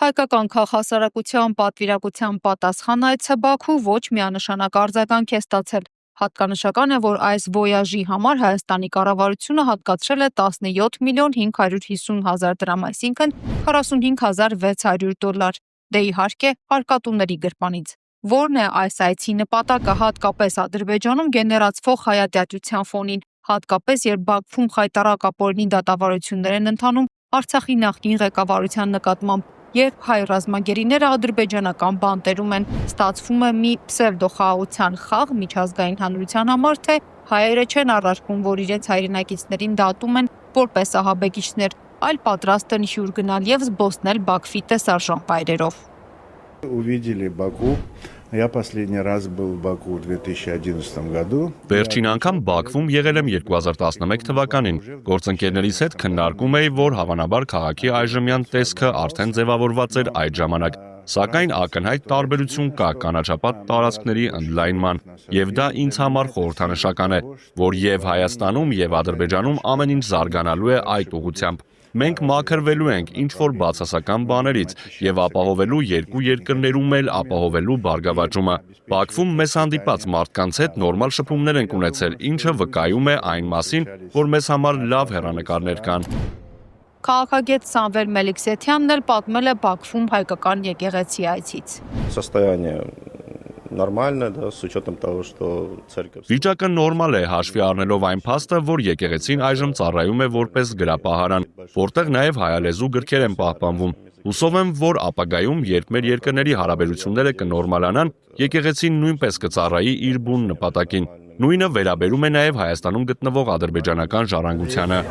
Հայկական քաղաքասարակության պատվիրակության պատասխանայցը Բաքու ոչ միանշանակ արձագանք է ստացել։ Հատկանշական է, որ այս վոյաժի համար Հայաստանի կառավարությունը հատկացրել է 17 միլիոն 550 հազար դրամ, այսինքն 45 600 $։ Դե իհարկե, արկատուների գրպանից։ Որն է այս այցի նպատակը հատկապես Ադրբեջանում գեներացվող հայատյացության ֆոնին, հատկապես երբ Բաքվում խայտառակապորենի դատավարություններ են ընթանում Արցախի նախկին ղեկավարության նկատմամբ, երբ հայ ռազմագերիները ադրբեջանական բանտերում են, ստացվում է մի պսևդոխաղաղության խաղ միջազգային հանրության համար, թե հայերը չեն առարկում, որ իրենց հայրենակիցներին դատում են որպես ահաբեկիչներ, այլ պատրաստ են հյուր գնալ և զբոսնել Բաքվի տեսարժան վայրերով։ Увидели Баку. Я последний раз был в Баку в 2011 году. Վերջին անգամ Բաքվում եղել եմ 2011 թվականին։ Գործընկերներիս հետ քննարկում էի, որ հավանաբար քաղաքի այժմյան տեսքը արդեն ձևավորված էր այդ ժամանակ։ Սակայն ակնհայտ տարբերություն կա կանաչապատ տարածքների ընդլայնման, եւ դա ինձ համար խորհրդանշական է, որ եւ Հայաստանում եւ Ադրբեջանում ամեն ինչ զարգանալու է այդ ուղղությամբ։ Մենք մաքրվելու ենք ինչ-որ բացասական բաներից եւ ապահովելու երկու երկրներում էլ ապահովելու բարգավաճումը։ Բաքվում մեզ հանդիպած մարդկանց հետ նորմալ շփումներ ենք ունեցել, ինչը վկայում է այն մասին, որ մեզ համար լավ հեռանկարներ կան։ Քաղաքագետ Սամվել Մելիքսեթյանն էլ պատմել է Բաքվում հայկական եկեղեցի այցից։ Нормально, да, с учетом того, что церковь... Վիճակը նորմալ է, հաշվի առնելով այն փաստը, որ եկեղեցին այժմ ծառայում է որպես գրապահարան, որտեղ նաև հայալեզու գրքեր են պահպանվում։ Հուսով եմ, որ ապագայում, երբ մեր երկրների հարաբերությունները կնորմալանան, եկեղեցին նույնպես կծառայի իր բուն նպատակին։ Նույնը վերաբերում է նաև Հայաստանում գտնվող ադրբեջանական ժառանգությանը։